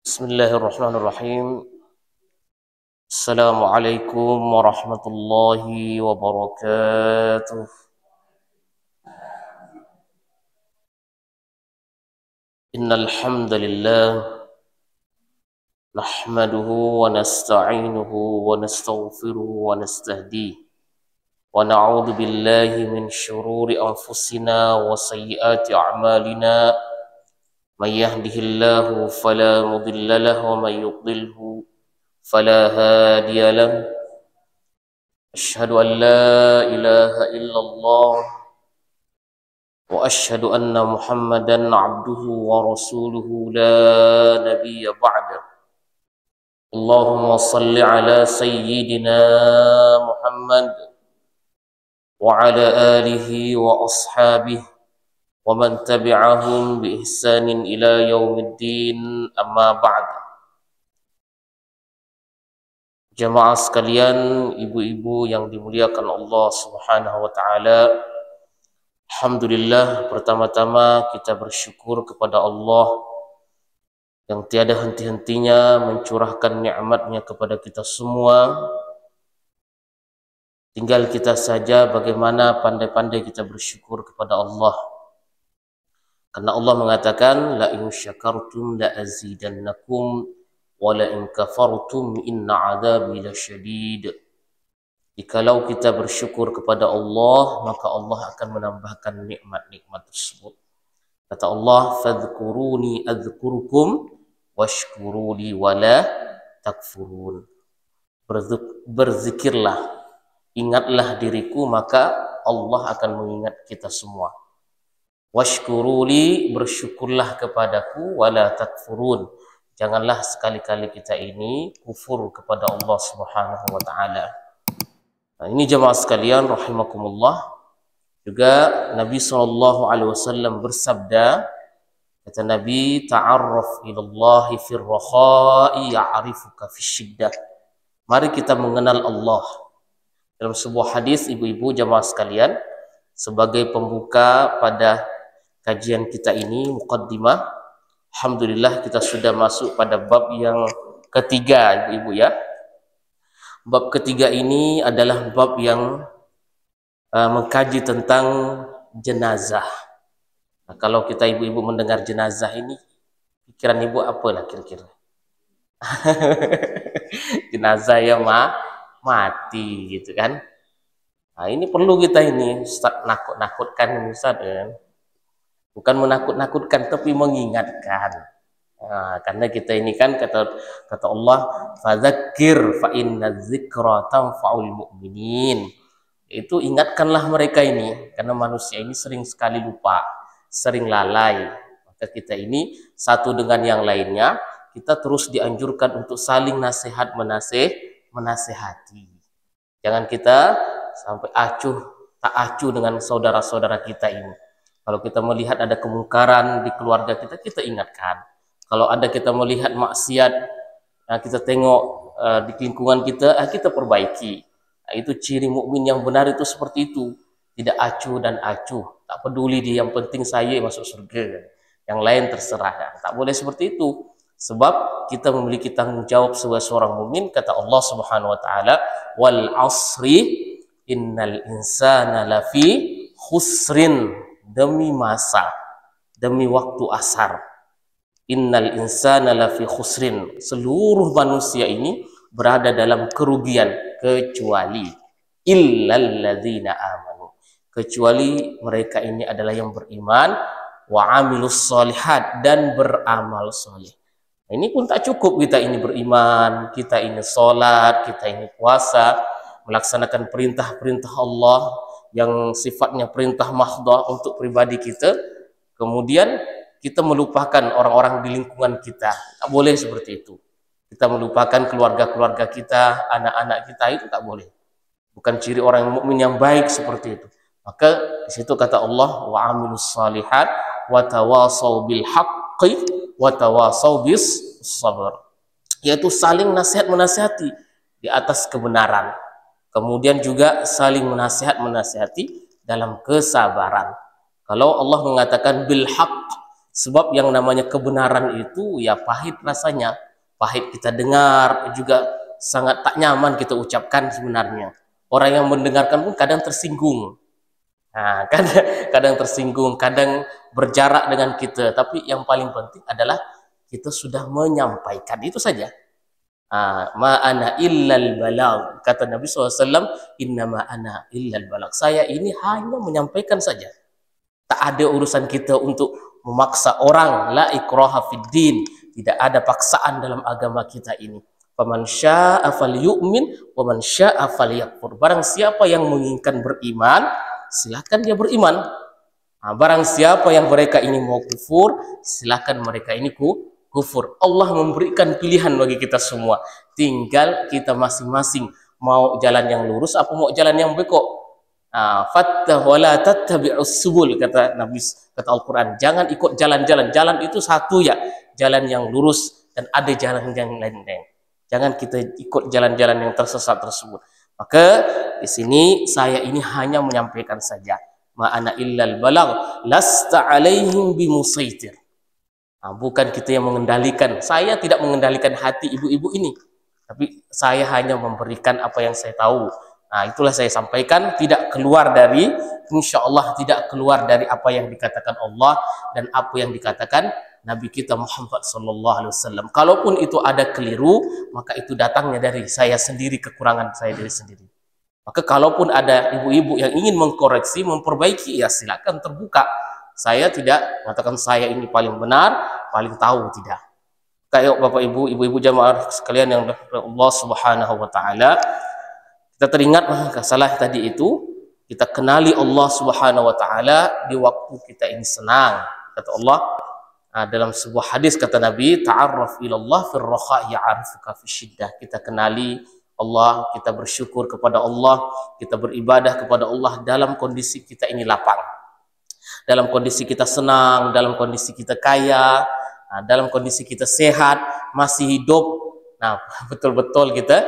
Bismillahirrahmanirrahim. Assalamualaikum warahmatullahi wabarakatuh. Innal hamdalillah nahmaduhu wa nasta'inuhu wa nastaghfiruhu wa nastahdihi wa na'udzu billahi min shururi anfusina wa sayyiati a'malina. Man yahdihillahu fala mudilla lahu wa man yudlilhu فلا هادي له أشهد أن لا إله إلا الله وأشهد أن محمدا عبده ورسوله لا نبي بعده اللهم صل على سيدنا محمد وعلى آله وأصحابه ومن تبعهم بإحسان إلى يوم الدين أما بعد. Jamaah sekalian, ibu-ibu yang dimuliakan Allah Subhanahu wa taala. Alhamdulillah, pertama-tama kita bersyukur kepada Allah yang tiada henti-hentinya mencurahkan nikmat-Nya kepada kita semua. Tinggal kita saja bagaimana pandai-pandai kita bersyukur kepada Allah. Karena Allah mengatakan la in syakartum la azidannakum wala in kafartum inna adzabi lasyadid. Jikalau kita bersyukur kepada Allah, maka Allah akan menambahkan nikmat-nikmat tersebut. Kata Allah, fadhkuruni adzkurukum washkuruli wala takfurun. Berzikirlah, ingatlah diriku, maka Allah akan mengingat kita semua. Washkuruli, bersyukurlah kepadaku, wala takfurun, janganlah sekali-kali kita ini kufur kepada Allah Subhanahu wa taala. Nah, ini jemaah sekalian rahimakumullah. Juga Nabi SAW bersabda, kata Nabi, ta'arraf ilallahi fir rakha'i ya'rifuka fisyiddah. Mari kita mengenal Allah. Dalam sebuah hadis, ibu-ibu jemaah sekalian, sebagai pembuka pada kajian kita ini, muqaddimah, alhamdulillah kita sudah masuk pada bab yang ketiga, ibu-ibu ya. Bab ketiga ini adalah bab yang mengkaji tentang jenazah. Nah, kalau kita ibu-ibu mendengar jenazah ini, pikiran ibu apalah kira-kira? Jenazah yang mati gitu kan. Nah, ini perlu kita ini Ustaz nakut-nakutkan Ustaz kan. Bukan menakut-nakutkan, tapi mengingatkan. Nah, karena kita ini kan kata Allah, fadzakir fa inna dzikra tanfa'ul mu'minin. Itu ingatkanlah mereka ini, karena manusia ini sering sekali lupa, sering lalai. Maka kita ini satu dengan yang lainnya, kita terus dianjurkan untuk saling nasihat menasehati. Jangan kita sampai tak acuh dengan saudara-saudara kita ini. Kalau kita melihat ada kemungkaran di keluarga kita, kita ingatkan. Kalau ada kita melihat maksiat, kita tengok di lingkungan kita, kita perbaiki. Nah, itu ciri mukmin yang benar itu seperti itu. Tidak acuh dan acuh. Tak peduli dia, yang penting saya masuk surga. Yang lain terserah. Tak boleh seperti itu. Sebab kita memiliki tanggung jawab sebagai seorang mukmin. Kata Allah Subhanahu wa taala, wal asri innal insana lafi khusrin. Demi masa, demi waktu asar, innal insana lafi khusrin, seluruh manusia ini berada dalam kerugian kecuali illal ladzina amanu, kecuali mereka ini adalah yang beriman, wa amilus sholihat, dan beramal soleh. Ini pun tak cukup kita ini beriman, kita ini sholat, kita ini puasa, melaksanakan perintah-perintah Allah yang sifatnya perintah mahdhah untuk pribadi kita, kemudian kita melupakan orang-orang di lingkungan kita. Tak boleh seperti itu. Kita melupakan keluarga-keluarga kita, anak-anak kita, itu tak boleh. Bukan ciri orang mukmin yang baik seperti itu. Maka di situ kata Allah, wa amilus shalihat wa tawasau bil haqqi wa tawasau bis sabr. Yaitu saling nasihat menasihati di atas kebenaran. Kemudian juga saling menasihati dalam kesabaran. Kalau Allah mengatakan bil haqq, Sebab yang namanya kebenaran itu ya pahit rasanya, pahit kita dengar, juga sangat tak nyaman kita ucapkan sebenarnya. Orang yang mendengarkan pun kadang tersinggung. Nah, kadang tersinggung, kadang berjarak dengan kita. Tapi yang paling penting adalah kita sudah menyampaikan, itu saja. Ma ana illal balag, kata Nabi SAW, innama ana illal balag, saya ini hanya menyampaikan saja. Tak ada urusan kita untuk memaksa orang. La ikraha fid din, tidak ada paksaan dalam agama kita ini. Faman syaa'a falyu'min wa man syaa'a falyakfur, barang siapa yang menginginkan beriman, silakan dia beriman. Barang siapa yang mereka ini mau kufur, silakan mereka ini kufur. Allah memberikan pilihan bagi kita semua, tinggal kita masing-masing mau jalan yang lurus apa mau jalan yang bengkok. Fattah wala tattabi'us subul, kata Nabi, kata Al-Quran, jangan ikut jalan-jalan. Jalan itu satu ya, jalan yang lurus, dan ada jalan yang lain. Jangan kita ikut jalan-jalan yang tersesat tersebut. Maka di sini saya ini hanya menyampaikan saja. Ma ana illal balagh lasta alaihim bimusaitir. Bukan kita yang mengendalikan. Saya tidak mengendalikan hati ibu-ibu ini, tapi saya hanya memberikan apa yang saya tahu. Itulah saya sampaikan, tidak keluar dari, insya Allah tidak keluar dari apa yang dikatakan Allah dan apa yang dikatakan Nabi kita Muhammad SAW. Kalaupun itu ada keliru, maka itu datangnya dari saya sendiri, kekurangan saya dari sendiri. Maka kalaupun ada ibu-ibu yang ingin mengkoreksi, memperbaiki, ya silakan, terbuka. Saya tidak mengatakan saya ini paling benar, paling tahu, tidak. Kayak Bapak Ibu, ibu-ibu jamaah sekalian yang Allah Subhanahu wa taala, kita teringat salah tadi itu, kita kenali Allah Subhanahu wa taala di waktu kita ini senang. Kata Allah dalam sebuah hadis, kata Nabi, ta'arraf ilallah fir rakha ya'rifuka fi syiddah. Kita kenali Allah, kita bersyukur kepada Allah, kita beribadah kepada Allah dalam kondisi kita ini lapang, dalam kondisi kita senang, dalam kondisi kita kaya, dalam kondisi kita sehat, masih hidup. Betul-betul kita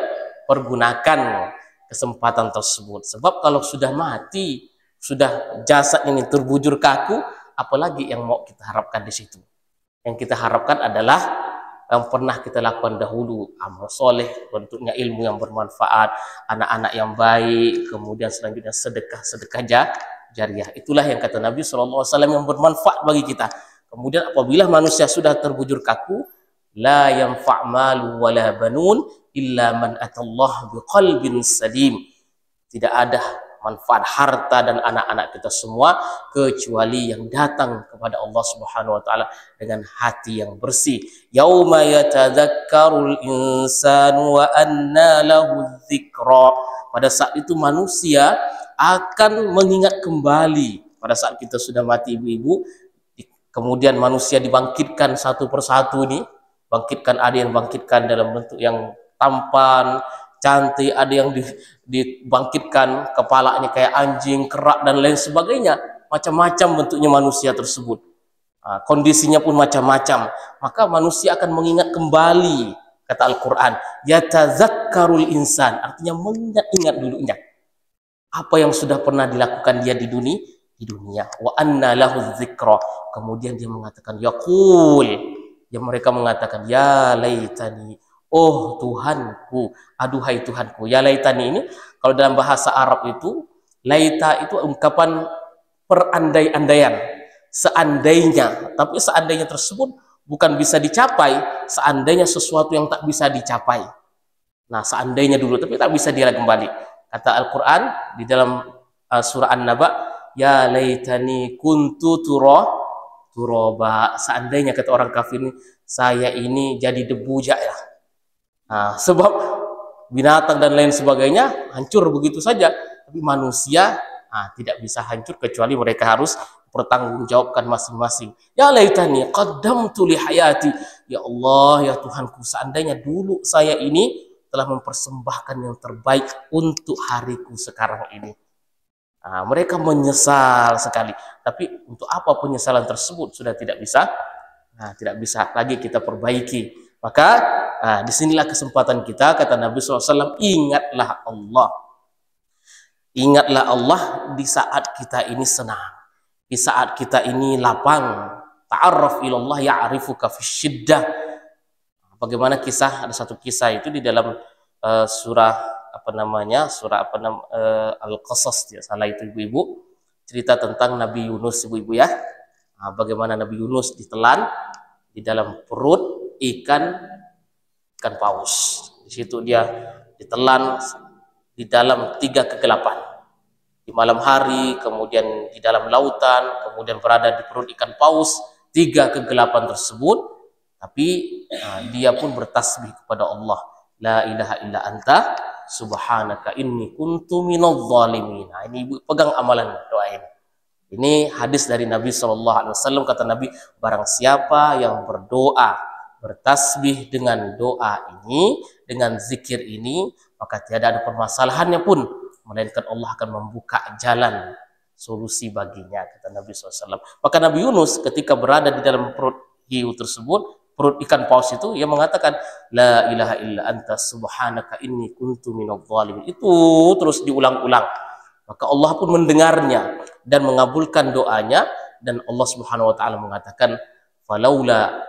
pergunakan kesempatan tersebut. Sebab kalau sudah mati, sudah jasad ini terbujur kaku, apalagi yang mau kita harapkan di situ? Yang kita harapkan adalah yang pernah kita lakukan dahulu, amal soleh, bentuknya ilmu yang bermanfaat, anak-anak yang baik, kemudian selanjutnya sedekah jariah. Itulah yang kata Nabi SAW yang bermanfaat bagi kita. Kemudian apabila manusia sudah terbujur kaku, la yanfa' malu wala banun illa man atallah biqalbin salim. Tidak ada manfaat harta dan anak-anak kita semua kecuali yang datang kepada Allah Subhanahu wa taala dengan hati yang bersih. Yauma yatadzakkarul insanu wa anna lahu dzikra. Pada saat itu manusia akan mengingat kembali. Pada saat kita sudah mati, ibu-ibu, kemudian manusia dibangkitkan satu persatu nih. Bangkitkan, ada yang bangkitkan dalam bentuk yang tampan, cantik, ada yang dibangkitkan kepalanya kayak anjing, kerak, dan lain sebagainya. Macam-macam bentuknya manusia tersebut. Kondisinya pun macam-macam. Maka manusia akan mengingat kembali, kata Al-Quran, yatazakkarul insan, artinya mengingat-ingat dulunya apa yang sudah pernah dilakukan dia di dunia. Wa anna lahu dzikra. Kemudian dia mengatakan yaqul, yang mereka mengatakan ya laitani, oh Tuhanku, aduhai Tuhanku. Ya laitani ini kalau dalam bahasa Arab itu, laita itu ungkapan perandai-andaian, seandainya. Tapi seandainya tersebut bukan bisa dicapai, seandainya sesuatu yang tak bisa dicapai. Seandainya dulu, tapi tak bisa diraih kembali. Kata Al-Quran di dalam surah An-Naba, ya laitani kuntu turaba. Seandainya, kata orang kafir ini, saya ini jadi debu ya. Sebab binatang dan lain sebagainya hancur begitu saja, tapi manusia tidak bisa hancur kecuali mereka harus bertanggungjawabkan masing-masing. Ya laitani qaddamtu li hayati. Ya Allah, ya Tuhanku, seandainya dulu saya ini telah mempersembahkan yang terbaik untuk hariku sekarang ini. Mereka menyesal sekali. Tapi untuk apa penyesalan tersebut? Sudah tidak bisa, tidak bisa lagi kita perbaiki. Maka disinilah kesempatan kita, kata Nabi SAW, ingatlah Allah. Ingatlah Allah di saat kita ini senang, di saat kita ini lapang, ta'arraf ilallah ya'rifuka fisyiddah. Bagaimana kisah, ada satu kisah itu di dalam surah Al-Qasas, tidak salah itu ibu-ibu, cerita tentang Nabi Yunus ibu-ibu ya. Bagaimana Nabi Yunus ditelan di dalam perut ikan paus. Di situ dia ditelan di dalam 3 kegelapan. Di malam hari, kemudian di dalam lautan, kemudian berada di perut ikan paus. 3 kegelapan tersebut, tapi dia pun bertasbih kepada Allah, la ilaha illa anta subhanaka inni kuntu minadh dhalimin. Ini ibu pegang amalan doa ini. Ini hadis dari Nabi SAW. Kata Nabi, barang siapa yang berdoa, bertasbih dengan doa ini, dengan zikir ini, maka tiada ada permasalahannya pun, melainkan Allah akan membuka jalan solusi baginya, kata Nabi SAW. Maka Nabi Yunus ketika berada di dalam perut hiu tersebut, perut ikan paus itu, ia mengatakan la ilaha illa anta subhanaka inni kuntu minadh dhalimin. Itu terus diulang-ulang. Maka Allah pun mendengarnya dan mengabulkan doanya, dan Allah Subhanahu wa taala mengatakan falaula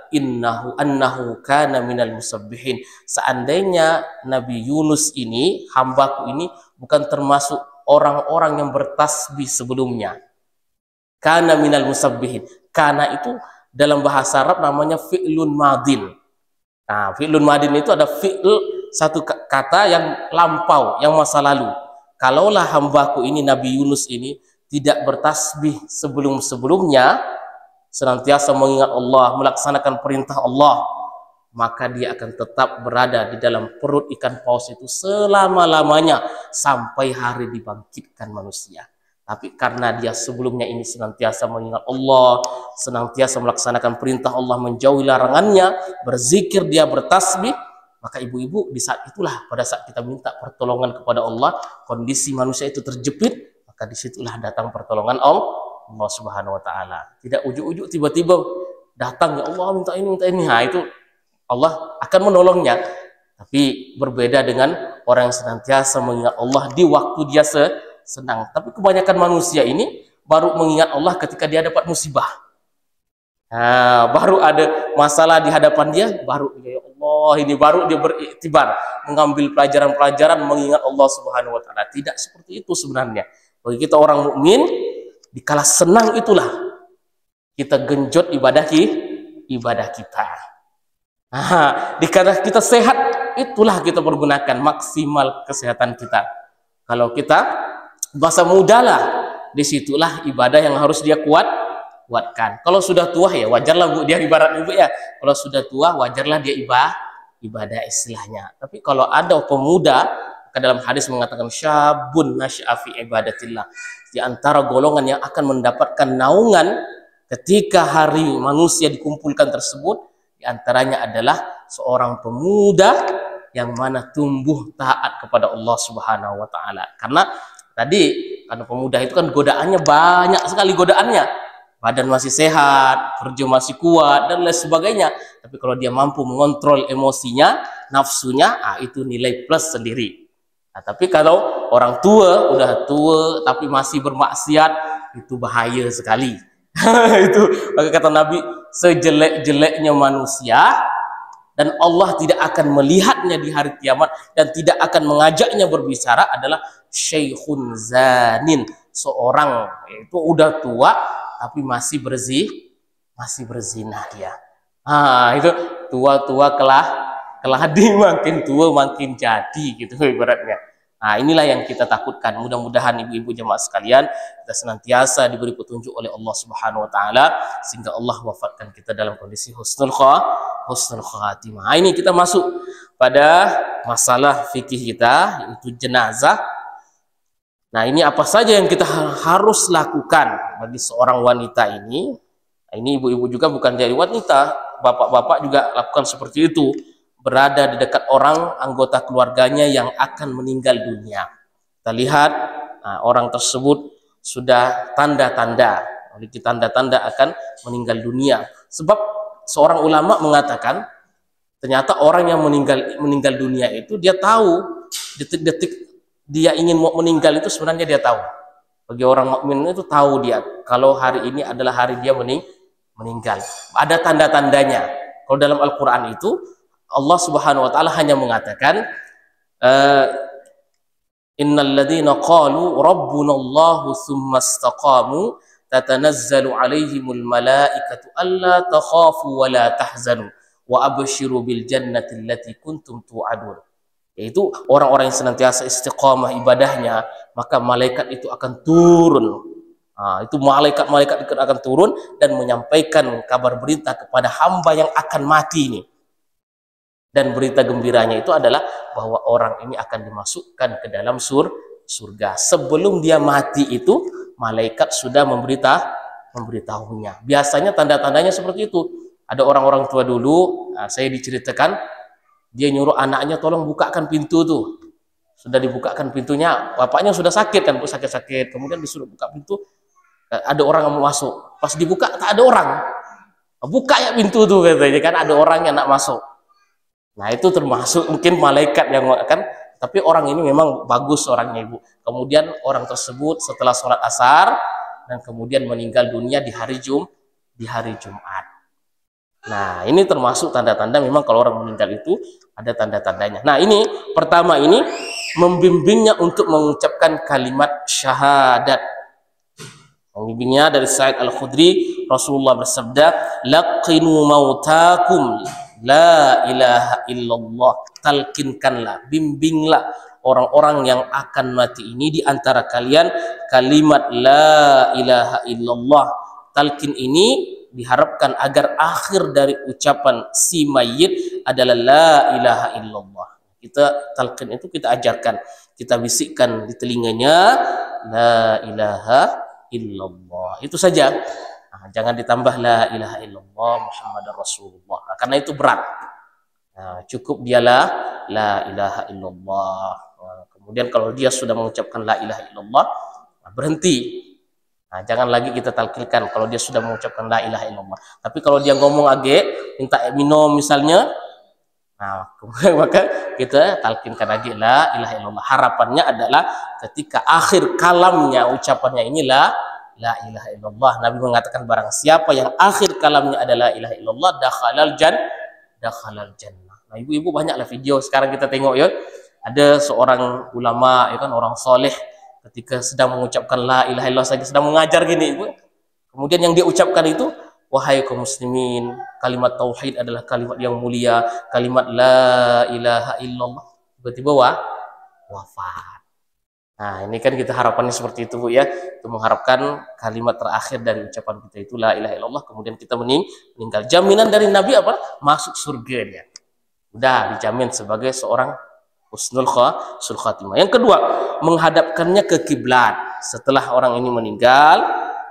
annahu kana minal musabbihin. Seandainya Nabi Yunus ini, hambaku ini, bukan termasuk orang-orang yang bertasbih sebelumnya. Kana minal musabbihin. Kana itu dalam bahasa Arab namanya fi'lun madin. Nah, fi'lun madin itu ada fi'l, satu kata yang lampau, yang masa lalu. Kalaulah hambaku ini, Nabi Yunus ini, tidak bertasbih sebelum-sebelumnya, senantiasa mengingat Allah, melaksanakan perintah Allah, maka dia akan tetap berada di dalam perut ikan paus itu selama-lamanya sampai hari dibangkitkan manusia. Tapi karena dia sebelumnya ini senantiasa mengingat Allah, senantiasa melaksanakan perintah Allah, menjauhi larangannya, berzikir, dia bertasbih, maka ibu-ibu di saat itulah, pada saat kita minta pertolongan kepada Allah, kondisi manusia itu terjepit, maka disitulah datang pertolongan Allah Subhanahu wa taala. Tidak ujuk-ujuk tiba-tiba datang, ya Allah minta ini, minta ini. Nah, itu Allah akan menolongnya. Tapi berbeda dengan orang yang senantiasa mengingat Allah di waktu dia senang. Tapi kebanyakan manusia ini baru mengingat Allah ketika dia dapat musibah. Nah, baru ada masalah di hadapan dia, baru ya Allah, ini baru dia beriktibar, mengambil pelajaran-pelajaran, mengingat Allah Subhanahu wa taala. Tidak seperti itu sebenarnya. Bagi kita orang mukmin, dikala senang itulah kita genjot ibadah kita. Nah, dikala kita sehat, itulah kita pergunakan maksimal kesehatan kita. Kalau kita bahasa muda lah, disitulah ibadah yang harus dia kuatkan. Kalau sudah tua ya wajarlah Bu, dia ibarat ibu ya. Kalau sudah tua wajarlah dia ibadah istilahnya. Tapi kalau ada pemuda, ke dalam hadis mengatakan syabun nasya'a fi ibadatillah, di antara golongan yang akan mendapatkan naungan ketika hari manusia dikumpulkan tersebut, di antaranya adalah seorang pemuda yang mana tumbuh taat kepada Allah Subhanahu wa taala. Karena pemuda itu kan godaannya banyak sekali godaannya. Badan masih sehat, kerja masih kuat dan lain sebagainya. Tapi kalau dia mampu mengontrol emosinya, nafsunya, itu nilai plus sendiri. Nah, tapi kalau orang tua, udah tua tapi masih bermaksiat, itu bahaya sekali. Itu maka kata Nabi, sejelek-jeleknya manusia dan Allah tidak akan melihatnya di hari kiamat dan tidak akan mengajaknya berbicara adalah syaikhun zanin, seorang itu udah tua tapi masih berzina dia. Itu tua-tua keladi, makin tua makin jadi gitu ibaratnya. Nah, inilah yang kita takutkan. Mudah-mudahan ibu-ibu jemaah sekalian, kita senantiasa diberi petunjuk oleh Allah Subhanahu wa taala sehingga Allah wafatkan kita dalam kondisi husnul khatimah. Ini kita masuk pada masalah fikih kita, yaitu jenazah. Nah, ini apa saja yang kita harus lakukan bagi seorang wanita ini. Nah, ini ibu-ibu juga bukan dari wanita, bapak-bapak juga lakukan seperti itu. Berada di dekat orang anggota keluarganya yang akan meninggal dunia. Kita lihat orang tersebut sudah tanda-tanda, memiliki tanda-tanda akan meninggal dunia. Sebab seorang ulama mengatakan ternyata orang yang meninggal dunia itu dia tahu detik-detik dia ingin mau meninggal itu sebenarnya dia tahu. Bagi orang mukmin itu tahu dia kalau hari ini adalah hari dia meninggal. Ada tanda-tandanya. Kalau dalam Al-Quran itu Allah Subhanahu wa taala hanya mengatakan innal ladzina qalu rabbunallahu tsumma istaqamu tatanazzalu alaihimul malaikatu alla takhafu wa la tahzanu wa abshiru bil jannati allati kuntum tu'adun. Yaitu orang-orang yang senantiasa istiqamah ibadahnya, maka malaikat itu akan turun. Itu malaikat-malaikat itu akan turun dan menyampaikan kabar berita kepada hamba yang akan mati ini. Dan berita gembiranya itu adalah bahwa orang ini akan dimasukkan ke dalam surga. Sebelum dia mati itu, malaikat sudah memberitahunya. Biasanya tanda-tandanya seperti itu. Ada orang-orang tua dulu, saya diceritakan, dia nyuruh anaknya tolong bukakan pintu tuh. Sudah dibukakan pintunya, bapaknya sudah sakit kan, sakit-sakit. Kemudian disuruh buka pintu, ada orang yang mau masuk. Pas dibuka tak ada orang. Buka ya pintu tuh katanya kan, ada orang yang nak masuk. Nah itu termasuk mungkin malaikat yang akan, tapi orang ini memang bagus orangnya ibu. Kemudian orang tersebut setelah sholat asar dan kemudian meninggal dunia di hari Jumat. Nah ini termasuk tanda-tanda memang kalau orang meninggal itu ada tanda-tandanya. Nah ini pertama ini membimbingnya untuk mengucapkan kalimat syahadat. Membimbingnya dari Sa'id Al-Khudri, Rasulullah bersabda, laqinu mautakum la ilaha illallah, talkinkanlah, bimbinglah orang-orang yang akan mati ini di antara kalian kalimat la ilaha illallah. Talkin ini diharapkan agar akhir dari ucapan si mayit adalah la ilaha illallah. Kita talkin itu kita ajarkan, kita bisikkan di telinganya la ilaha illallah. Itu saja. Jangan ditambah la ilaha illallah Muhammadar Rasulullah, karena itu berat. Cukup dialah la ilaha illallah. Kemudian kalau dia sudah mengucapkan la ilaha illallah, berhenti. Jangan lagi kita talqinkan kalau dia sudah mengucapkan la ilaha illallah. Tapi kalau dia ngomong minta minum misalnya, maka kita talqinkan lagi la ilaha illallah. Harapannya adalah ketika akhir kalamnya ucapannya inilah la ilaha illallah. Nabi mengatakan barang siapa yang akhir kalamnya adalah la ilaha illallah dakhalal jannah. Nah, ibu-ibu banyaklah video sekarang kita tengok ya. Ada seorang ulama ya kan, orang soleh, ketika sedang mengucapkan la ilaha illallah saja sedang mengajar gini ibu. Kemudian yang dia ucapkan itu, wahai kaum muslimin, kalimat tauhid adalah kalimat yang mulia, kalimat la ilaha illallah. Tiba-tiba wafat. Nah ini kan kita harapannya seperti itu Bu ya, itu mengharapkan kalimat terakhir dari ucapan kita itu la ilaha illallah, kemudian kita meninggal. Jaminan dari Nabi apa? Masuk surga dia. Udah dijamin sebagai seorang husnul khatimah. Yang kedua, menghadapkannya ke kiblat setelah orang ini meninggal.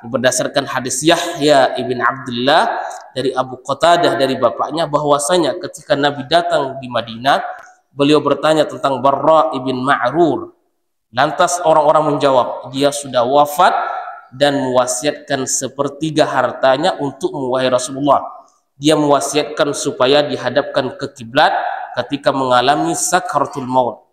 Berdasarkan hadis Yahya ibn Abdullah dari Abu Qatadah dari bapaknya, bahwasanya ketika Nabi datang di Madinah, beliau bertanya tentang Barra ibn Ma'rur. Lantas orang-orang menjawab, dia sudah wafat dan mewasiatkan sepertiga hartanya untukmu wahai Rasulullah. Dia mewasiatkan supaya dihadapkan ke kiblat ketika mengalami sakaratul maut.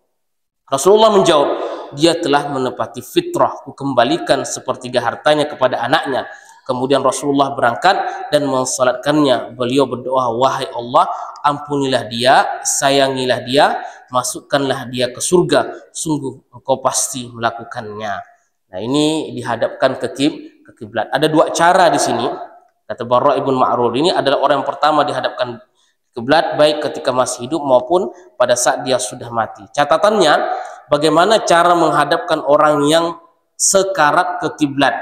Rasulullah menjawab, dia telah menepati fitrah, kukembalikan sepertiga hartanya kepada anaknya. Kemudian Rasulullah berangkat dan mensalatkannya. Beliau berdoa, wahai Allah, ampunilah dia, sayangilah dia, masukkanlah dia ke surga, sungguh engkau pasti melakukannya. Nah ini dihadapkan ke kiblat. Ada dua cara di sini. Kata Barra ibn Ma'rur, ini adalah orang yang pertama dihadapkan kiblat, baik ketika masih hidup maupun pada saat dia sudah mati. Catatannya, bagaimana cara menghadapkan orang yang sekarat ke kiblat?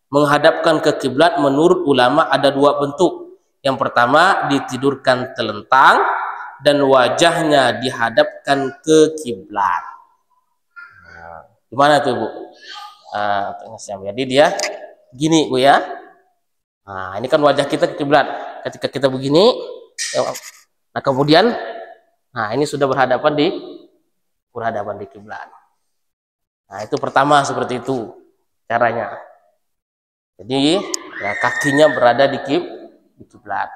Menghadapkan ke kiblat menurut ulama ada dua bentuk. Yang pertama, ditidurkan telentang dan wajahnya dihadapkan ke kiblat. Gimana tuh Bu? Jadi dia gini Bu ya. Nah ini kan wajah kita ke kiblat. Ketika kita begini, nah kemudian, nah ini sudah berhadapan di kiblat. Nah itu pertama seperti itu caranya. Jadi ya, kakinya berada di kiblat.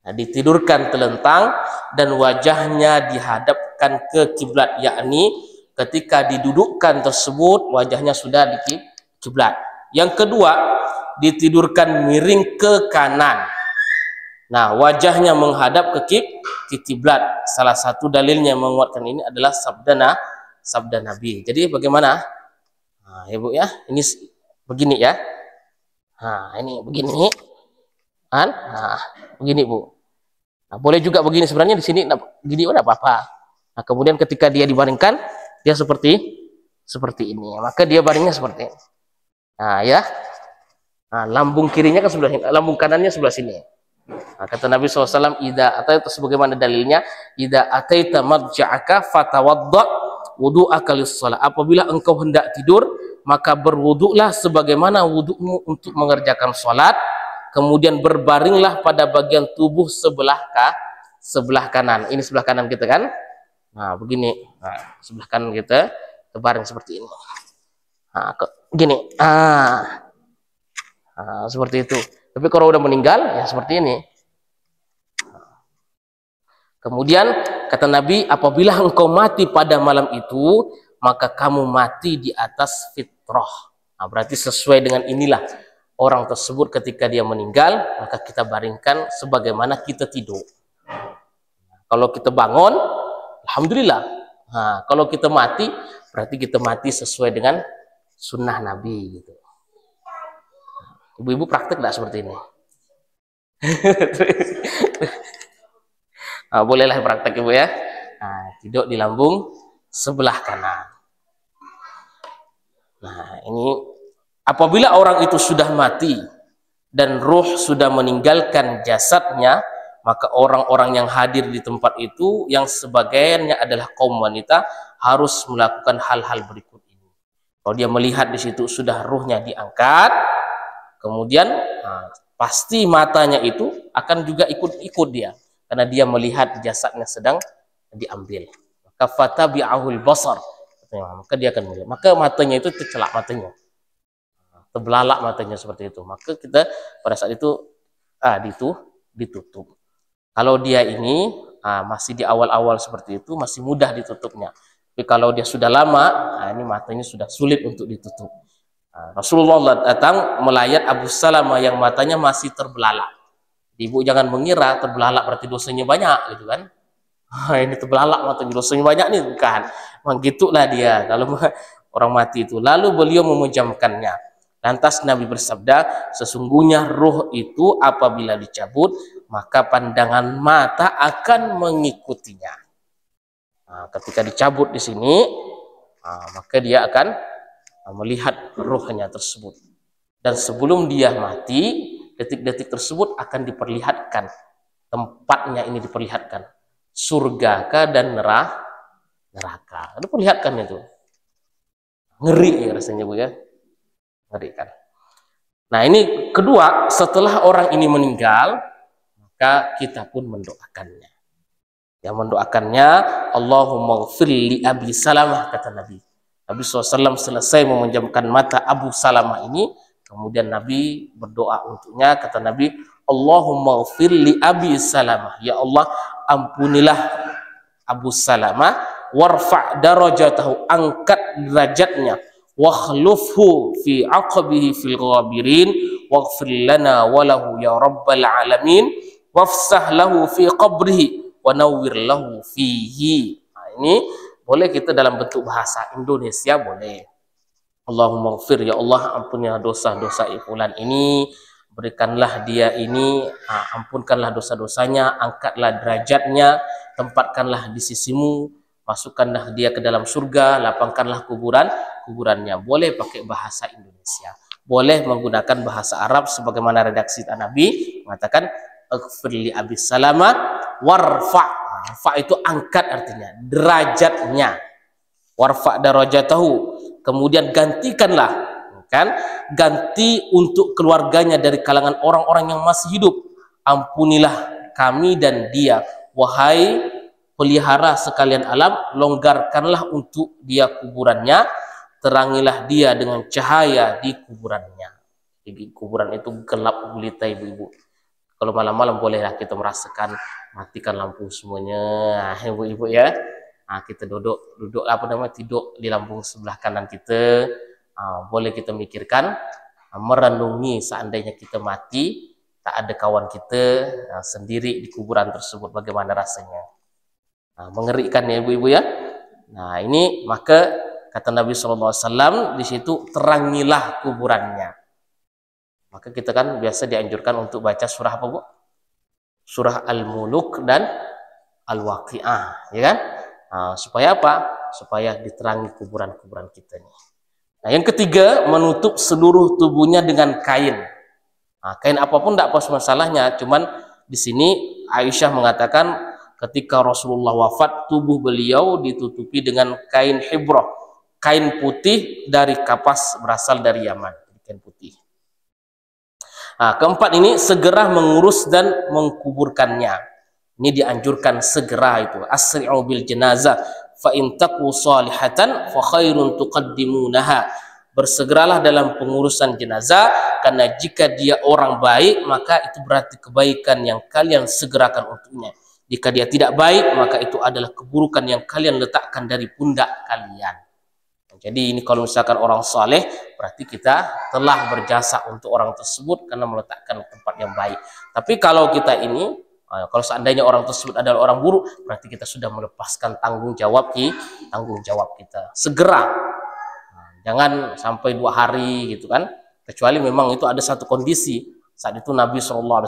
Nah, ditidurkan telentang dan wajahnya dihadapkan ke kiblat, yakni ketika didudukkan tersebut wajahnya sudah di kiblat. Yang kedua, ditidurkan miring ke kanan. Nah, wajahnya menghadap ke kiblat. Salah satu dalilnya yang menguatkan ini adalah sabda Nabi. Jadi bagaimana? Nah, Ibu ya, ini begini ya. Nah, ini begini. Kan? Nah, begini Bu. Nah, boleh juga begini sebenarnya di sini begini udah apa-apa. Nah, kemudian ketika dia dibaringkan, dia seperti ini. Maka dia baringnya seperti ini. Nah, ya. Nah, lambung kirinya kan sebelah sini, lambung kanannya sebelah sini. Nah, kata Nabi SAW, atau sebagaimana dalilnya, idza ataita marja'aka fatawadda wudu'aka lis-shalah. Apabila engkau hendak tidur, maka berwuduklah sebagaimana wudukmu untuk mengerjakan salat, kemudian berbaringlah pada bagian tubuh sebelah kanan. Ini sebelah kanan kita kan? Nah, begini. Nah, sebelah kanan kita terbaring seperti ini. Nah, gini. Seperti itu. Tapi kalau udah meninggal ya seperti ini. Kemudian kata Nabi, apabila engkau mati pada malam itu, maka kamu mati di atas fitrah. Nah, berarti sesuai dengan inilah orang tersebut ketika dia meninggal, maka kita baringkan sebagaimana kita tidur. Kalau kita bangun, alhamdulillah. Nah, kalau kita mati, berarti kita mati sesuai dengan sunnah Nabi gitu. Ibu-ibu praktek tidak seperti ini? Nah, bolehlah praktek Ibu ya. Nah, tidur di lambung sebelah kanan. Nah, ini apabila orang itu sudah mati dan ruh sudah meninggalkan jasadnya, maka orang-orang yang hadir di tempat itu yang sebagiannya adalah kaum wanita harus melakukan hal-hal berikut ini. Kalau dia melihat di situ sudah ruhnya diangkat, kemudian pasti matanya itu akan juga ikut dia, karena dia melihat jasadnya sedang diambil. Maka fatabi'ahul basar, maka dia akan melihat, maka matanya itu tercelak, matanya terbelalak, matanya seperti itu. Maka kita pada saat itu ditutup. Kalau dia ini masih di awal-awal seperti itu, masih mudah ditutupnya. Tapi kalau dia sudah lama, ini matanya sudah sulit untuk ditutup. Rasulullah datang melayat Abu Salamah yang matanya masih terbelalak. Ibu jangan mengira terbelalak berarti dosanya banyak gitu kan. Ini terbelalak matanya, dosanya banyak nih, bukan. Memang gitulah dia kalau orang mati itu. Lalu beliau memejamkannya. Lantas Nabi bersabda, sesungguhnya ruh itu apabila dicabut, maka pandangan mata akan mengikutinya. Nah, ketika dicabut di sini, maka dia akan melihat ruhnya tersebut. Dan sebelum dia mati, detik-detik tersebut akan diperlihatkan tempatnya, ini diperlihatkan surga dan neraka. Diperlihatkan itu. Ngeri ya rasanya Bu ya. Ngeri kan. Nah, ini kedua, setelah orang ini meninggal, maka kita pun mendoakannya. Yang mendoakannya, Allahumma ghfir li Abi Salamah, kata Nabi. Nabi SAW selesai memejamkan mata Abu Salamah ini, kemudian Nabi berdoa untuknya, kata Nabi, Allahumma ghfir li Abi Salamah, ya Allah ampunilah Abu Salamah, warfa' darajatahu, angkat derajatnya, wakhlufhu fi aqabihi fil ghabirin, waghfir lana walahu ya rabbal alamin, wafsah lahu fi qabrihi wa nawwir lahu fihi. Nah, ini boleh kita dalam bentuk bahasa Indonesia, boleh. Allahumma ghfir, ya Allah ampunilah dosa-dosa fulan ini, berikanlah dia ini, ampunkanlah dosa-dosanya, angkatlah derajatnya, tempatkanlah di sisimu, masukkanlah dia ke dalam surga, lapangkanlah kuburannya. Boleh pakai bahasa Indonesia, boleh menggunakan bahasa Arab sebagaimana redaksi Nabi mengatakan ighfir li Abi Salamah warfa'. Warfa' itu angkat, artinya derajatnya. Warfa' darajatahu, kemudian gantikanlah, kan, ganti untuk keluarganya dari kalangan orang-orang yang masih hidup. Ampunilah kami dan dia, wahai pelihara sekalian alam, longgarkanlah untuk dia kuburannya, terangilah dia dengan cahaya di kuburannya. Jadi kuburan itu gelap gulita ibu-ibu. Kalau malam-malam bolehlah kita merasakan, matikan lampu semuanya, ibu-ibu ya. Nah, kita duduk tidur di lambung sebelah kanan kita. Boleh kita mikirkan merenungi seandainya kita mati, tak ada kawan kita sendiri di kuburan tersebut, bagaimana rasanya. Mengerikan ya ibu-ibu ya. Nah ini maka kata Nabi SAW di situ, terangilah kuburannya. Maka kita kan biasa dianjurkan untuk baca surah apa bu? Surah Al-Muluk dan Al-Waqi'ah, ya kan? Supaya apa? Supaya diterangi kuburan-kuburan kita nih. Nah, yang ketiga, menutup seluruh tubuhnya dengan kain. Kain apapun tidak apa masalahnya, cuman di sini Aisyah mengatakan ketika Rasulullah wafat, tubuh beliau ditutupi dengan kain hibrah, kain putih dari kapas berasal dari Yaman, kain putih. Keempat ini, segera mengurus dan mengkuburkannya. Ini dianjurkan segera itu. Asri'u bil jenazah fa in taqu salihatan fa khairun tuqaddimunaha. Bersegeralah dalam pengurusan jenazah, karena jika dia orang baik maka itu berarti kebaikan yang kalian segerakan untuknya. Jika dia tidak baik maka itu adalah keburukan yang kalian letakkan dari pundak kalian. Jadi ini kalau misalkan orang saleh, berarti kita telah berjasa untuk orang tersebut karena meletakkan tempat yang baik. Tapi kalau kita ini, kalau seandainya orang tersebut adalah orang buruk, berarti kita sudah melepaskan tanggung jawab kita. Segera, jangan sampai 2 hari gitu kan. Kecuali memang itu ada satu kondisi. Saat itu Nabi SAW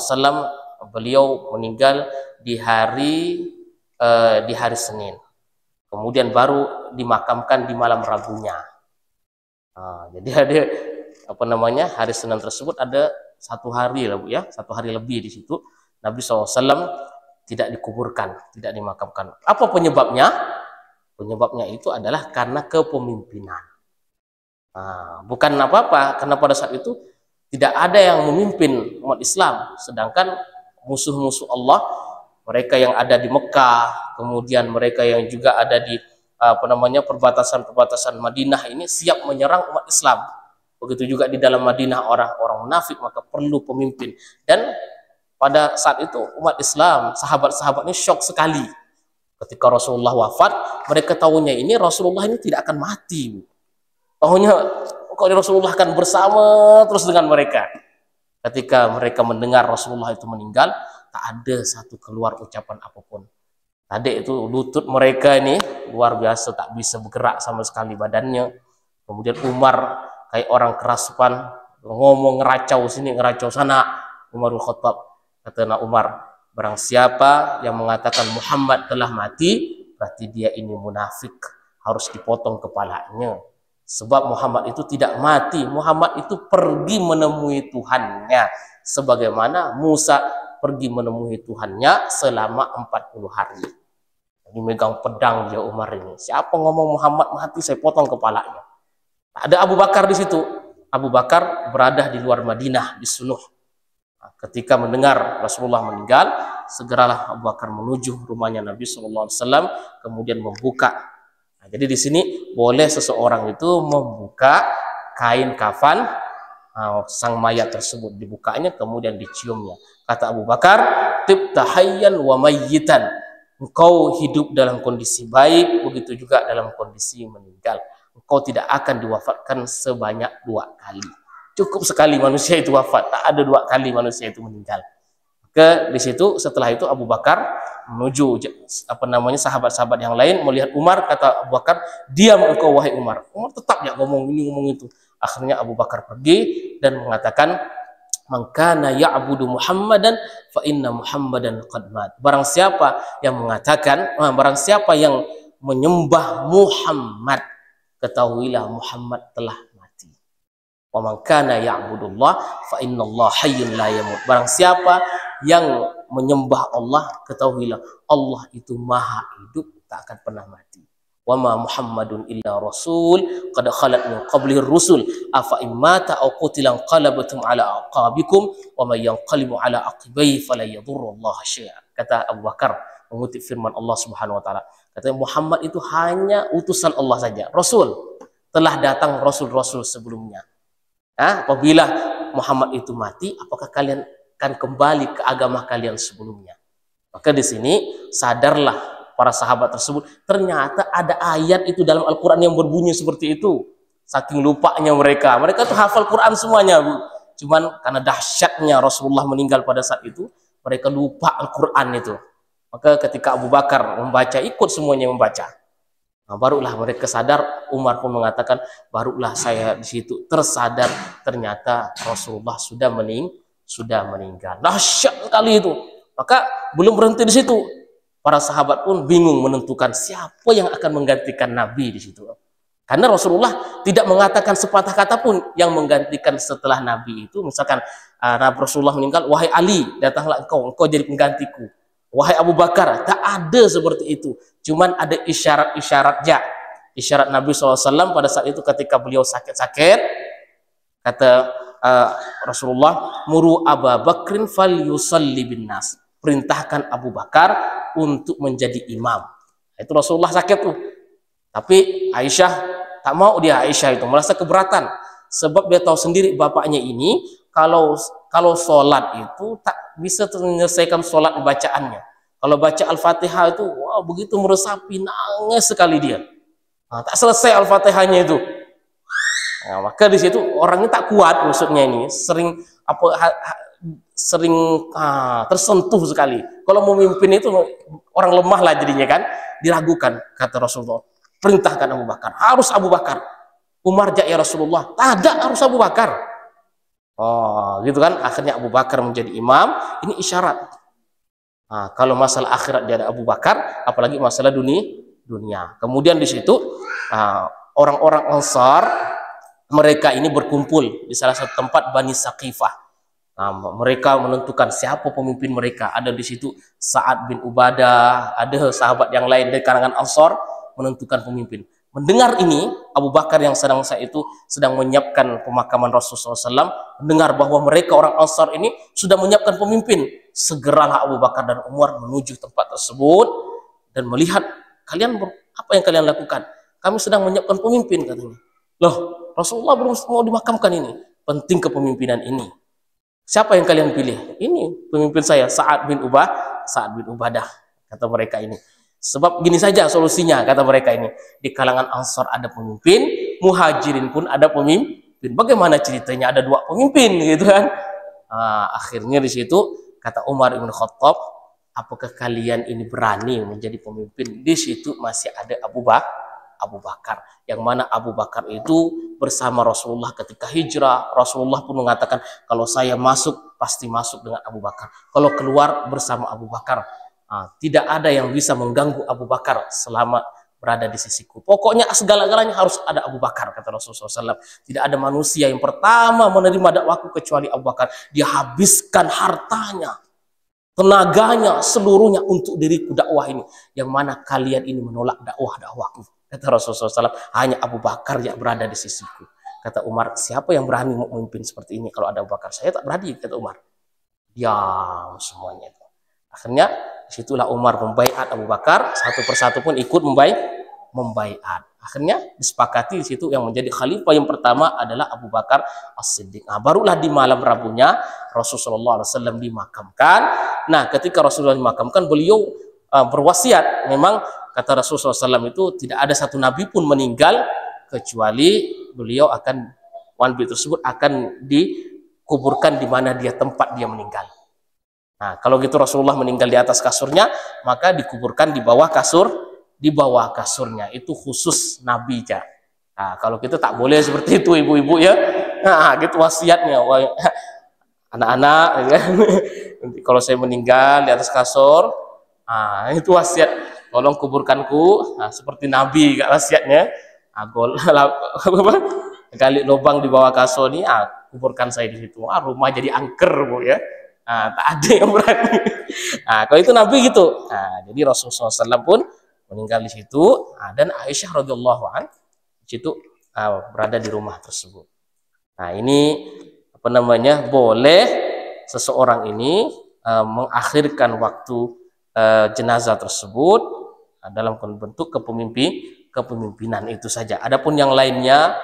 beliau meninggal di hari Senin. Kemudian baru dimakamkan di malam Rabunya. Jadi ada hari Senin tersebut ada 1 hari lah bu ya, 1 hari lebih di situ Nabi SAW tidak dikuburkan, tidak dimakamkan. Apa penyebabnya? Penyebabnya itu adalah karena kepemimpinan. Bukan apa-apa, karena pada saat itu tidak ada yang memimpin umat Islam, sedangkan musuh-musuh Allah, mereka yang ada di Mekah, kemudian mereka yang juga ada di perbatasan-perbatasan Madinah ini siap menyerang umat Islam. Begitu juga di dalam Madinah orang-orang munafik, maka perlu pemimpin. Dan pada saat itu umat Islam, sahabat-sahabatnya syok sekali. Ketika Rasulullah wafat, mereka tahunya ini Rasulullah ini tidak akan mati. Tahunya kok Rasulullah akan bersama terus dengan mereka. Ketika mereka mendengar Rasulullah itu meninggal, tak ada satu keluar ucapan apapun. Tadi itu lutut mereka ini luar biasa, tak bisa bergerak sama sekali badannya. Kemudian Umar kayak orang kerasukan, ngomong ngeracau sini, ngeracau sana. Umarul Khattab, kata Umar, barang siapa yang mengatakan Muhammad telah mati, berarti dia ini munafik, harus dipotong kepalanya. Sebab Muhammad itu tidak mati, Muhammad itu pergi menemui Tuhannya, sebagaimana Musa pergi menemui Tuhannya selama 40 hari. Jadi megang pedang dia Umar ini. Siapa ngomong Muhammad mati, saya potong kepalanya. Ada Abu Bakar di situ. Abu Bakar berada di luar Madinah, di Sunuh. Ketika mendengar Rasulullah meninggal, segeralah Abu Bakar menuju rumahnya Nabi SAW, kemudian membuka. Jadi di sini boleh seseorang itu membuka kain kafan sang mayat tersebut, dibukanya kemudian diciumnya. Kata Abu Bakar, tibta hayyan wa mayyitan. Engkau hidup dalam kondisi baik, begitu juga dalam kondisi meninggal. Engkau tidak akan diwafatkan sebanyak 2 kali. Cukup sekali manusia itu wafat, tak ada 2 kali manusia itu meninggal. Maka di situ setelah itu Abu Bakar menuju sahabat-sahabat yang lain melihat Umar, kata Abu Bakar, diam engkau wahai Umar. Umar tetap ya ngomong ini ngomong itu. Akhirnya Abu Bakar pergi dan mengatakan, man kana ya'budu Muhammadan fa inna Muhammadan qad mat. Barang siapa yang mengatakan, barang siapa yang menyembah Muhammad, ketahuilah Muhammad telah mati. Wa man kana ya'budullah fa innallaha hayyun la yamut. Barang siapa yang menyembah Allah, ketahuilah Allah itu maha hidup, tak akan pernah mati. Wa ma Muhammadun illa rasul qad khalat min qablihi rusul afa immata aw qutila qalabatum ala aqabikum wa may yanqalibu ala aqibaihi fala yadurrullaha syai'a. Kata Abu Bakar mengutip firman Allah Subhanahu wa taala, katanya Muhammad itu hanya utusan Allah saja, rasul. Telah datang rasul-rasul sebelumnya. Apabila Muhammad itu mati, apakah kalian akan kembali ke agama kalian sebelumnya? Maka di sini sadarlah para sahabat tersebut, ternyata ada ayat itu dalam Al-Quran yang berbunyi seperti itu. saking lupanya mereka tuh hafal Quran semuanya, Bu. Cuman karena dahsyatnya Rasulullah meninggal pada saat itu, mereka lupa Al-Quran itu. Maka ketika Abu Bakar membaca, ikut semuanya membaca. Nah, barulah mereka sadar. Umar pun mengatakan, barulah saya di situ tersadar ternyata Rasulullah sudah meninggal. Dahsyat sekali itu. Maka belum berhenti di situ. Para sahabat pun bingung menentukan siapa yang akan menggantikan Nabi di situ. Karena Rasulullah tidak mengatakan sepatah kata pun yang menggantikan setelah Nabi itu. Misalkan Rasulullah meninggal, wahai Ali, datanglah engkau jadi penggantiku. Wahai Abu Bakar, tak ada seperti itu. Cuman ada isyarat-isyarat ya. Isyarat Nabi SAW pada saat itu ketika beliau sakit-sakit, kata Rasulullah, muru Abu Bakrin fal yusalli bin nas. Perintahkan Abu Bakar untuk menjadi imam. Itu Rasulullah sakit tuh. Tapi Aisyah tak mau, Aisyah itu merasa keberatan. Sebab dia tahu sendiri bapaknya ini kalau sholat itu tak bisa menyelesaikan sholat bacaannya. Kalau baca Al-Fatihah itu, wah, begitu meresapi, nangis sekali dia. Nah, tak selesai Al-Fatihahnya itu. Nah, maka di situ orangnya tak kuat, maksudnya ini sering tersentuh sekali. Kalau memimpin itu orang lemah lah jadinya kan, diragukan. Kata Rasulullah, perintahkan Abu Bakar, harus Abu Bakar. Umar, ya Rasulullah, tidak, harus Abu Bakar. Oh, gitu kan. Akhirnya Abu Bakar menjadi imam. Ini isyarat. Nah, kalau masalah akhirat dia ada Abu Bakar, apalagi masalah dunia. Kemudian di situ orang-orang Ansar, mereka ini berkumpul di salah satu tempat Bani Saqifah. Nah, mereka menentukan siapa pemimpin mereka. Ada di situ Sa'ad bin Ubadah, ada sahabat yang lain dari kalangan Ansar menentukan pemimpin. Mendengar ini, Abu Bakar yang sedang menyiapkan pemakaman Rasulullah SAW, mendengar bahwa mereka orang Ansar ini sudah menyiapkan pemimpin. Segeralah Abu Bakar dan Umar menuju tempat tersebut dan melihat, apa yang kalian lakukan? Kami sedang menyiapkan pemimpin, katanya. Loh, Rasulullah belum mau dimakamkan ini. Penting kepemimpinan ini. Siapa yang kalian pilih? Ini pemimpin saya, Sa'ad bin Ubadah, kata mereka ini. Sebab gini saja solusinya, kata mereka ini. Di kalangan Ansar ada pemimpin, Muhajirin pun ada pemimpin. Bagaimana ceritanya ada dua pemimpin, gitu kan? Akhirnya di situ kata Umar bin Khattab, apakah kalian ini berani menjadi pemimpin? Di situ masih ada Abu Bakar. Yang mana Abu Bakar itu bersama Rasulullah ketika hijrah. Rasulullah pun mengatakan, kalau saya masuk, pasti masuk dengan Abu Bakar. Kalau keluar bersama Abu Bakar. Tidak ada yang bisa mengganggu Abu Bakar selama berada di sisiku. Pokoknya segala-galanya harus ada Abu Bakar, kata Rasulullah SAW. Tidak ada manusia yang pertama menerima dakwahku kecuali Abu Bakar. Dia habiskan hartanya, tenaganya, seluruhnya untuk diriku dakwah ini. Yang mana kalian ini menolak dakwahku. Kata Rasulullah SAW, hanya Abu Bakar yang berada di sisiku. Kata Umar, siapa yang berani mau memimpin seperti ini kalau ada Abu Bakar? Saya tak berani, kata Umar. Diam semuanya itu. Akhirnya disitulah Umar membaiat Abu Bakar, satu persatu pun ikut membaiat. Akhirnya disepakati di situ yang menjadi khalifah yang pertama adalah Abu Bakar As-Siddiq. Nah, barulah di malam Rabunya Rasulullah SAW dimakamkan. Nah, ketika Rasulullah dimakamkan, beliau berwasiat. Memang kata Rasulullah SAW itu tidak ada satu nabi pun meninggal kecuali beliau tersebut akan dikuburkan di mana tempat dia meninggal. Nah, kalau gitu Rasulullah meninggal di atas kasurnya, maka dikuburkan di bawah kasurnya. Itu khusus Nabi ya. Nah, kalau kita tak boleh seperti itu, ibu-ibu ya. Nah, gitu wasiatnya. Anak-anak, ya. Kalau saya meninggal di atas kasur, itu wasiat. Tolong kuburkanku, seperti Nabi, gak wasiatnya. Gali lubang di bawah kasur ini, kuburkan saya di situ. Rumah jadi angker, Bu ya. Tak ada yang berani. Kalau itu Nabi gitu. Jadi Rasulullah SAW pun meninggal di situ, dan Aisyah radhiyallahu anha di situ berada di rumah tersebut. Ini boleh seseorang ini mengakhirkan waktu jenazah tersebut dalam bentuk kepemimpinan itu saja. Adapun yang lainnya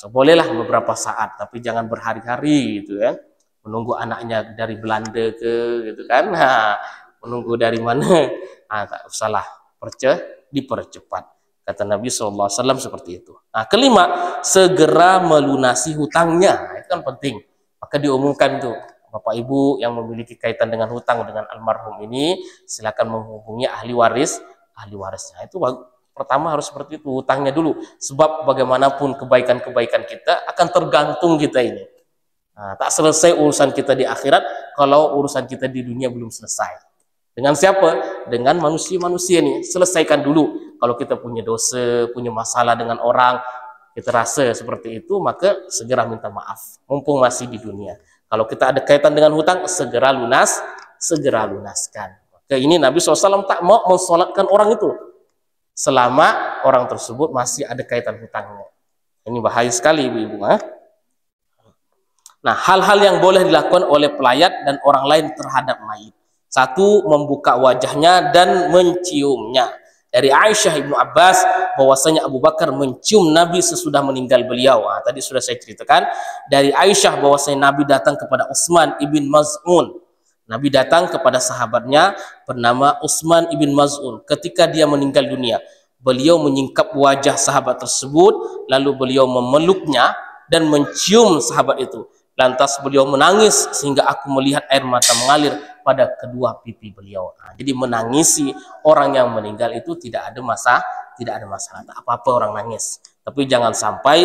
bolehlah beberapa saat, tapi jangan berhari-hari gitu ya. Menunggu anaknya dari Belanda gitu kan, menunggu dari mana, tak usahlah, dipercepat. Kata Nabi SAW seperti itu. Nah, kelima, segera melunasi hutangnya. Nah, itu kan penting. Maka diumumkan tuh, Bapak Ibu yang memiliki kaitan dengan hutang dengan almarhum ini, silakan menghubungi ahli warisnya. Itu pertama harus seperti itu, hutangnya dulu. Sebab bagaimanapun kebaikan-kebaikan kita akan tergantung kita ini. Nah, tak selesai urusan kita di akhirat kalau urusan kita di dunia belum selesai. Dengan siapa? Dengan manusia-manusia ini. Selesaikan dulu. Kalau kita punya dosa, punya masalah dengan orang, kita rasa seperti itu, maka segera minta maaf. Mumpung masih di dunia. Kalau kita ada kaitan dengan hutang, segera lunaskan. Maka ini Nabi SAW tak mau mensolatkan orang itu selama orang tersebut masih ada kaitan hutangnya. Ini bahaya sekali, ibu-ibu. Nah, hal-hal yang boleh dilakukan oleh pelayat dan orang lain terhadap mayit. Satu, membuka wajahnya dan menciumnya. Dari Aisyah Ibnu Abbas bahwasanya Abu Bakar mencium Nabi sesudah meninggal beliau. Nah, tadi sudah saya ceritakan. Dari Aisyah bahwasanya Nabi datang kepada Utsman ibn Maz'un. Nabi datang kepada sahabatnya bernama Utsman ibn Maz'un ketika dia meninggal dunia. Beliau menyingkap wajah sahabat tersebut, lalu beliau memeluknya dan mencium sahabat itu. Lantas beliau menangis sehingga aku melihat air mata mengalir pada kedua pipi beliau. Nah, jadi menangisi orang yang meninggal itu tidak ada masalah, tak apa-apa orang nangis. Tapi jangan sampai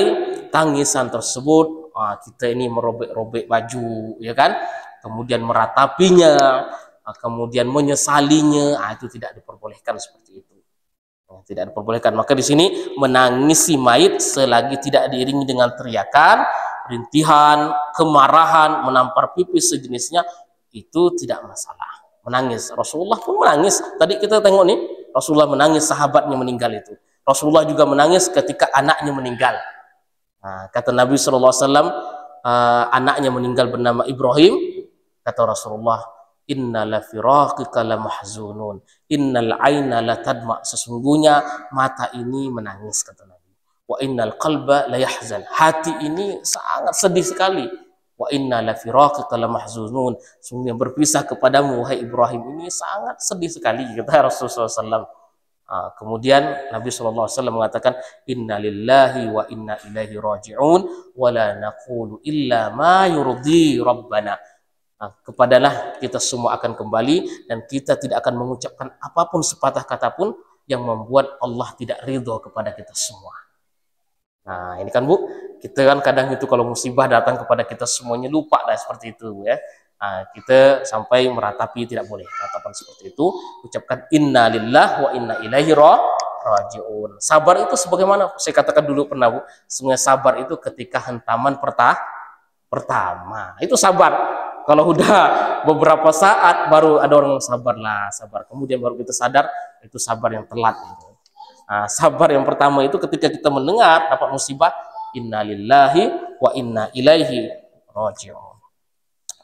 tangisan tersebut kita ini merobek-robek baju, ya kan? Kemudian meratapinya, kemudian menyesalinya, itu tidak diperbolehkan seperti itu. Tidak diperbolehkan. Maka di sini menangisi mayit selagi tidak diiringi dengan teriakan, rintihan, kemarahan, menampar pipi sejenisnya, itu tidak masalah. Menangis, Rasulullah pun menangis. Tadi kita tengok nih, Rasulullah menangis sahabatnya meninggal itu. Rasulullah juga menangis ketika anaknya meninggal. Nah, kata Nabi SAW, anaknya meninggal bernama Ibrahim. Kata Rasulullah, innal firaqika lamahzunun, innal aina latadma, sesungguhnya mata ini menangis, kata Nabi. Wa innal qalba layahzan, hati ini sangat sedih sekali. Wa inna la firaqika lamahzunun, sungguh yang berpisah kepadamu wahai Ibrahim ini sangat sedih sekali, kata Rasulullah SAW. Kemudian Nabi SAW mengatakan inna lillahi wa inna ilaihi raji'un wa la naqulu illa ma yurdi rabbana. Kepadalah kita semua akan kembali dan kita tidak akan mengucapkan apapun sepatah kata pun yang membuat Allah tidak ridho kepada kita semua. Nah, ini kan Bu, kita kan kadang itu kalau musibah datang kepada kita semuanya lupa lah seperti itu ya. Nah, kita sampai meratapi tidak boleh ratapan seperti itu. Ucapkan inna lillahi wa inna ilaihi raji'un. Sabar itu sebagaimana saya katakan dulu pernah Bu, sebenarnya sabar itu ketika hentaman pertama. Itu sabar. Kalau udah beberapa saat baru ada orang sabar. Kemudian baru kita sadar itu sabar yang telat gitu. Nah, sabar yang pertama itu ketika kita mendengar dapat musibah, innalillahi wa inna ilaihi raji'un.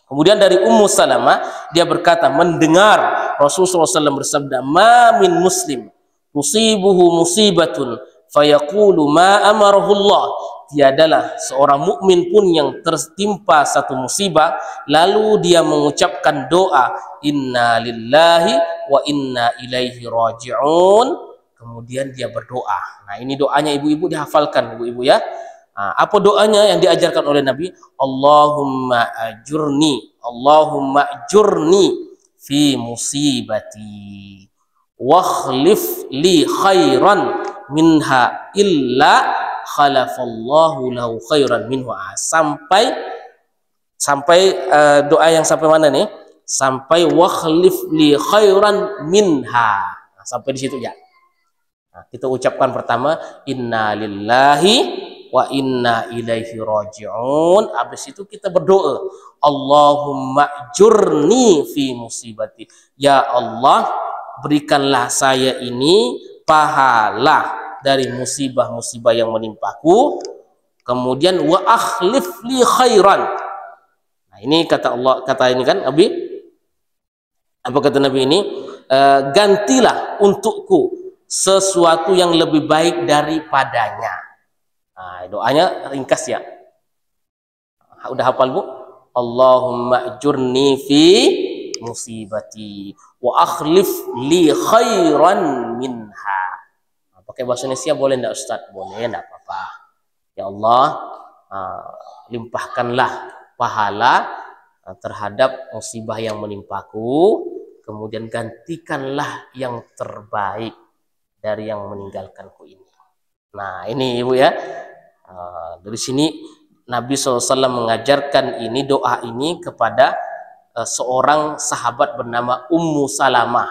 Kemudian dari Ummu Salamah, dia berkata mendengar Rasulullah SAW bersabda, ma min muslim tusibuhu musibatun fayaqulu ma amarahullah, tiadalah seorang mukmin pun yang tertimpa satu musibah lalu dia mengucapkan doa inna lillahi wa inna ilaihi raji'un, kemudian dia berdoa. Nah, ini doanya ibu-ibu dihafalkan ibu-ibu ya. Nah, apa doanya yang diajarkan oleh Nabi? Allahumma ajurni fi musibati wa khlif li khairan minha illa khalafallahu lahu khairan minhu. Sampai doa yang sampai mana nih? Sampai wa khlif li khairan minha. Nah, sampai di situ ya. Nah, kita ucapkan pertama inna lillahi wa inna ilaihi raji'un. Habis itu kita berdoa Allahumma jurni fi musibati, ya Allah berikanlah saya ini pahala dari musibah-musibah yang menimpaku. Kemudian wa akhlif li khairan. Nah, ini kata Allah, kata ini kan Nabi, apa kata Nabi ini? Gantilah untukku sesuatu yang lebih baik daripadanya. Nah, doanya ringkas ya. Udah hafal Bu? Allahumma ajurni fi musibati wa akhlif li khairan minha. Nah, Pakai bahasa Indonesia boleh enggak Ustaz? Boleh, enggak apa-apa. Ya Allah, limpahkanlah pahala terhadap musibah yang menimpaku, kemudian gantikanlah yang terbaik dari yang meninggalkanku ini. Nah ini Ibu ya, dari sini Nabi SAW mengajarkan ini, doa ini kepada seorang sahabat bernama Ummu Salamah.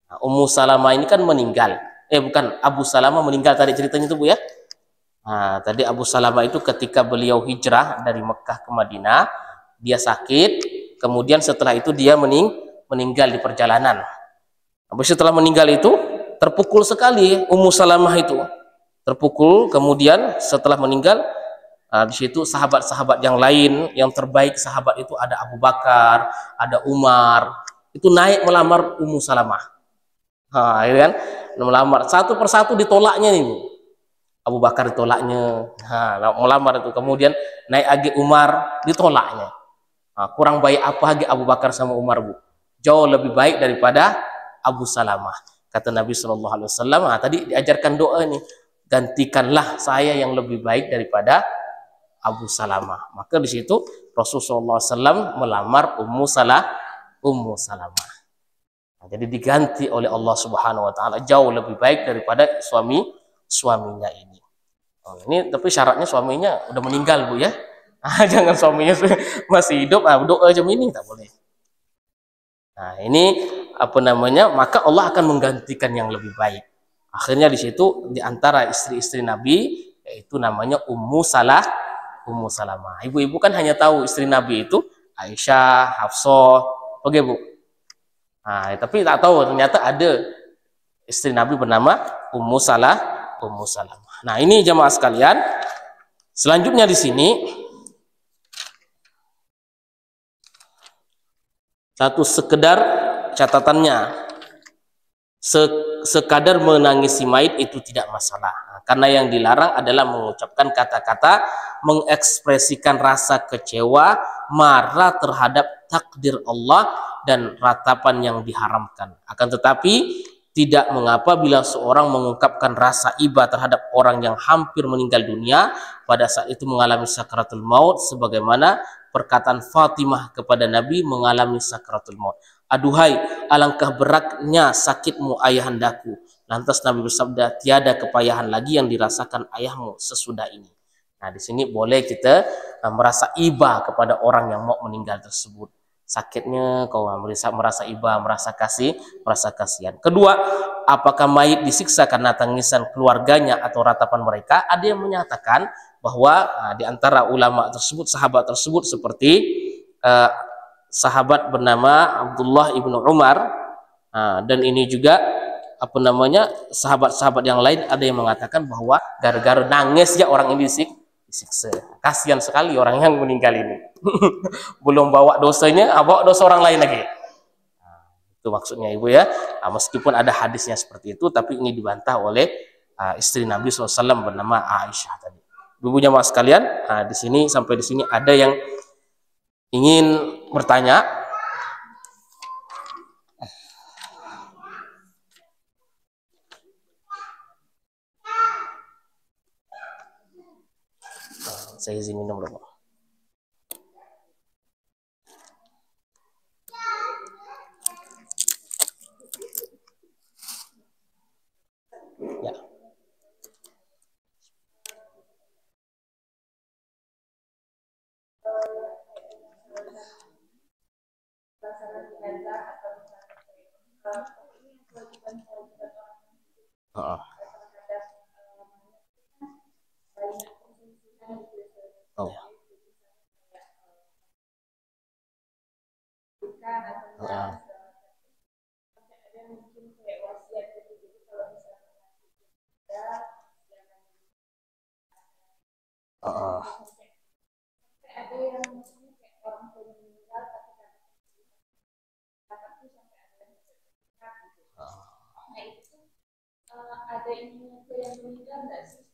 Nah, Ummu Salamah ini kan meninggal, bukan, Abu Salamah meninggal tadi ceritanya itu Bu ya. Nah, tadi Abu Salamah itu ketika beliau hijrah dari Mekah ke Madinah, dia sakit, kemudian setelah itu dia meninggal di perjalanan. Habis setelah meninggal itu terpukul sekali Ummu Salamah itu, terpukul. Kemudian setelah meninggal, di situ sahabat-sahabat yang lain, yang terbaik sahabat itu ada Abu Bakar, ada Umar, itu naik melamar Ummu Salamah. Nah, ya kan, melamar satu persatu ditolaknya nih. Abu Bakar ditolaknya, melamar itu. Kemudian naik lagi Umar, ditolaknya. Kurang baik apa lagi Abu Bakar sama Umar Bu? Jauh lebih baik daripada Abu Salamah. Kata Nabi Shallallahu Alaihi Wasallam, tadi diajarkan doa nih, gantikanlah saya yang lebih baik daripada Abu Salamah. Maka di situ Rasulullah SAW melamar Ummu Salamah. Jadi diganti oleh Allah Subhanahu Wa Taala jauh lebih baik daripada suaminya ini. Ini tapi syaratnya suaminya udah meninggal Bu ya. Jangan suaminya masih hidup, doa jam ini tak boleh. Nah ini apa namanya, maka Allah akan menggantikan yang lebih baik. Akhirnya di situ di antara istri-istri Nabi, yaitu namanya Ummu Salamah. Ibu-ibu kan hanya tahu istri Nabi itu Aisyah, Hafsah, oke Bu. Nah, tapi tak tahu ternyata ada istri Nabi bernama Ummu Salamah. Nah, ini jemaah sekalian. Selanjutnya di sini satu sekedar catatannya, sekadar menangisi mayit itu tidak masalah. Karena yang dilarang adalah mengucapkan kata-kata mengekspresikan rasa kecewa, marah terhadap takdir Allah dan ratapan yang diharamkan. Akan tetapi tidak mengapa bila seorang mengungkapkan rasa iba terhadap orang yang hampir meninggal dunia pada saat itu mengalami sakaratul maut, sebagaimana perkataan Fatimah kepada Nabi mengalami sakaratul maut. Aduhai, alangkah beratnya sakitmu ayahandaku. Lantas Nabi bersabda, tiada kepayahan lagi yang dirasakan ayahmu sesudah ini. Nah, di sini boleh kita merasa iba kepada orang yang mau meninggal tersebut. Sakitnya kau merasa iba, merasa kasihan. Kedua, apakah mayit disiksa karena tangisan keluarganya atau ratapan mereka? Ada yang menyatakan bahwa di antara ulama tersebut, sahabat tersebut seperti sahabat bernama Abdullah ibnu Umar, dan ini juga apa namanya, sahabat-sahabat yang lain ada yang mengatakan bahwa gara-gara nangis ya orang ini disiksa. Kasihan sekali orang yang meninggal ini. Belum bawa dosanya, bawa dosa orang lain lagi. Itu maksudnya Ibu ya. Meskipun ada hadisnya seperti itu, tapi ini dibantah oleh istri Nabi SAW bernama Aisyah tadi. Ibu jamaah sekalian, di sini sampai di sini ada yang ingin bertanya? Saya izin minum dulu. Ya. Oh. Ada yang meninggal nggak sih?